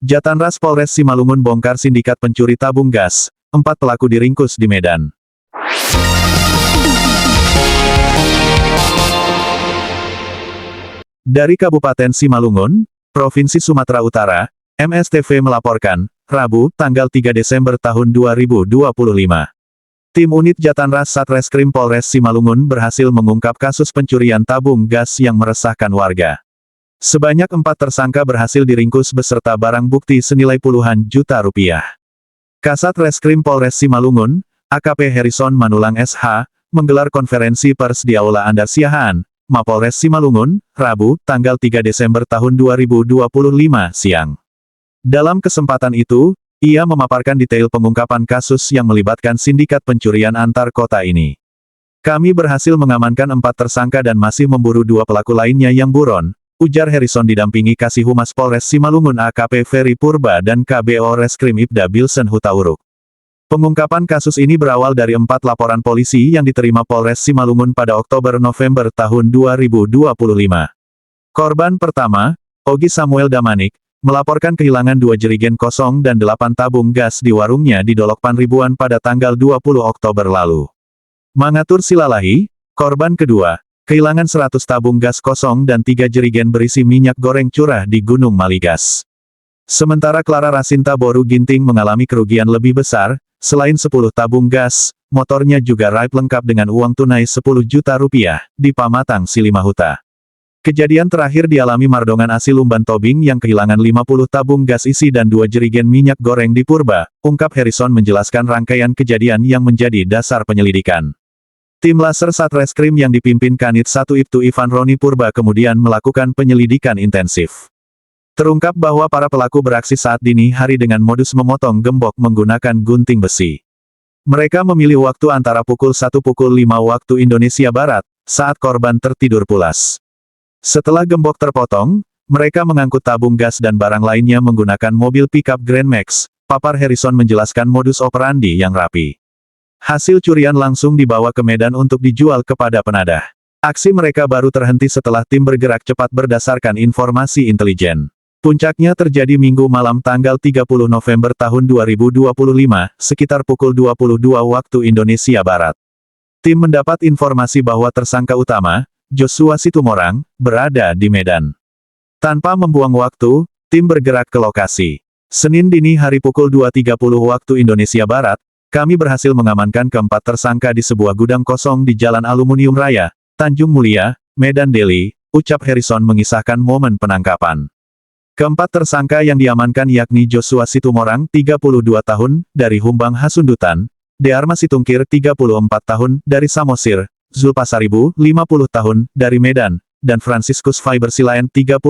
Jatanras Polres Simalungun bongkar sindikat pencuri tabung gas, 4 pelaku diringkus di Medan. Dari Kabupaten Simalungun, Provinsi Sumatera Utara, MSTV melaporkan, Rabu, tanggal 3 Desember tahun 2025. Tim Unit Jatanras Satreskrim Polres Simalungun berhasil mengungkap kasus pencurian tabung gas yang meresahkan warga. Sebanyak 4 tersangka berhasil diringkus beserta barang bukti senilai puluhan juta rupiah. Kasat Reskrim Polres Simalungun, AKP Harrison Manulang SH, menggelar konferensi pers di Aula Andarsiahaan, Mapolres Simalungun, Rabu, tanggal 3 Desember tahun 2025 siang. Dalam kesempatan itu, ia memaparkan detail pengungkapan kasus yang melibatkan sindikat pencurian antar kota ini. Kami berhasil mengamankan 4 tersangka dan masih memburu 2 pelaku lainnya yang buron, ujar Harrison didampingi Kasih Humas Polres Simalungun AKP Ferry Purba dan KBO Reskrim Ibda Bilsen Hutauruk. Pengungkapan kasus ini berawal dari 4 laporan polisi yang diterima Polres Simalungun pada Oktober-November tahun 2025. Korban pertama, Ogi Samuel Damanik, melaporkan kehilangan 2 jerigen kosong dan 8 tabung gas di warungnya di Dolokpan Ribuan pada tanggal 20 Oktober lalu. Mangatur Silalahi, korban kedua, kehilangan 100 tabung gas kosong dan 3 jerigen berisi minyak goreng curah di Gunung Maligas. Sementara Clara Rasinta Boru Ginting mengalami kerugian lebih besar, selain 10 tabung gas, motornya juga raib lengkap dengan uang tunai 10 juta rupiah, di Pamatang Silimahuta. Kejadian terakhir dialami Mardongan Asi Lumban Tobing yang kehilangan 50 tabung gas isi dan 2 jerigen minyak goreng di Purba, ungkap Harrison menjelaskan rangkaian kejadian yang menjadi dasar penyelidikan. Tim Laser Satreskrim yang dipimpin Kanit 1 Ibtu Ivan Roni Purba kemudian melakukan penyelidikan intensif. Terungkap bahwa para pelaku beraksi saat dini hari dengan modus memotong gembok menggunakan gunting besi. Mereka memilih waktu antara pukul 1 pukul 5 waktu Indonesia Barat, saat korban tertidur pulas. Setelah gembok terpotong, mereka mengangkut tabung gas dan barang lainnya menggunakan mobil pickup Grand Max, papar Harrison menjelaskan modus operandi yang rapi. Hasil curian langsung dibawa ke Medan untuk dijual kepada penadah. Aksi mereka baru terhenti setelah tim bergerak cepat berdasarkan informasi intelijen. Puncaknya terjadi Minggu malam tanggal 30 November tahun 2025, sekitar pukul 22 waktu Indonesia Barat. Tim mendapat informasi bahwa tersangka utama, Joshua Situmorang, berada di Medan. Tanpa membuang waktu, tim bergerak ke lokasi. Senin dini hari pukul 2.30 waktu Indonesia Barat, kami berhasil mengamankan keempat tersangka di sebuah gudang kosong di Jalan Aluminium Raya, Tanjung Mulia, Medan Delhi, ucap Harrison mengisahkan momen penangkapan. Keempat tersangka yang diamankan yakni Joshua Situmorang, 32 tahun, dari Humbang Hasundutan, Dearma Situngkir, 34 tahun, dari Samosir, Zulpasaribu, 50 tahun, dari Medan, dan Franciscus Fiber Silaen, 39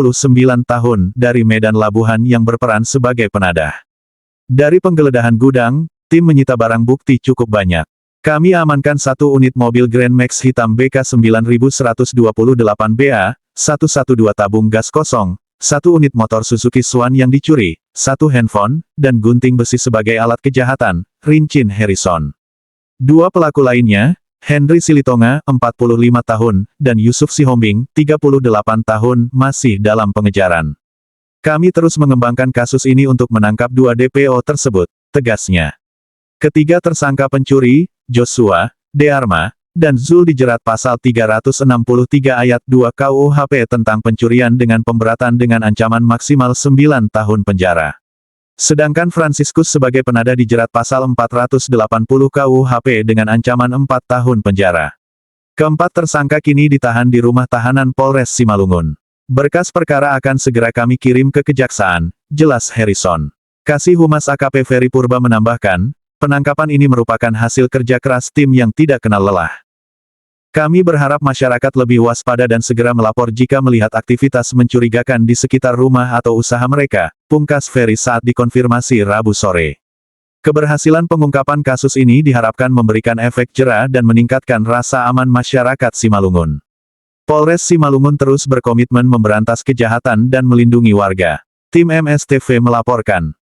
tahun, dari Medan Labuhan yang berperan sebagai penadah. Dari penggeledahan gudang, tim menyita barang bukti cukup banyak. Kami amankan 1 unit mobil Grand Max hitam BK 9128BA, 112 tabung gas kosong, 1 unit motor Suzuki Swan yang dicuri, 1 handphone, dan gunting besi sebagai alat kejahatan, rincin Harrison. 2 pelaku lainnya, Henry Silitonga, 45 tahun, dan Yusuf Sihombing, 38 tahun, masih dalam pengejaran. Kami terus mengembangkan kasus ini untuk menangkap 2 DPO tersebut, tegasnya. Ketiga tersangka pencuri, Joshua, Dearma, dan Zul dijerat pasal 363 ayat 2 KUHP tentang pencurian dengan pemberatan dengan ancaman maksimal 9 tahun penjara. Sedangkan Franciscus sebagai penadah dijerat pasal 480 KUHP dengan ancaman 4 tahun penjara. Keempat tersangka kini ditahan di rumah tahanan Polres Simalungun. Berkas perkara akan segera kami kirim ke kejaksaan, jelas Harrison. Kasih Humas AKP Ferry Purba menambahkan, penangkapan ini merupakan hasil kerja keras tim yang tidak kenal lelah. Kami berharap masyarakat lebih waspada dan segera melapor jika melihat aktivitas mencurigakan di sekitar rumah atau usaha mereka, pungkas Ferry saat dikonfirmasi Rabu sore. Keberhasilan pengungkapan kasus ini diharapkan memberikan efek jera dan meningkatkan rasa aman masyarakat Simalungun. Polres Simalungun terus berkomitmen memberantas kejahatan dan melindungi warga. Tim MSTV melaporkan.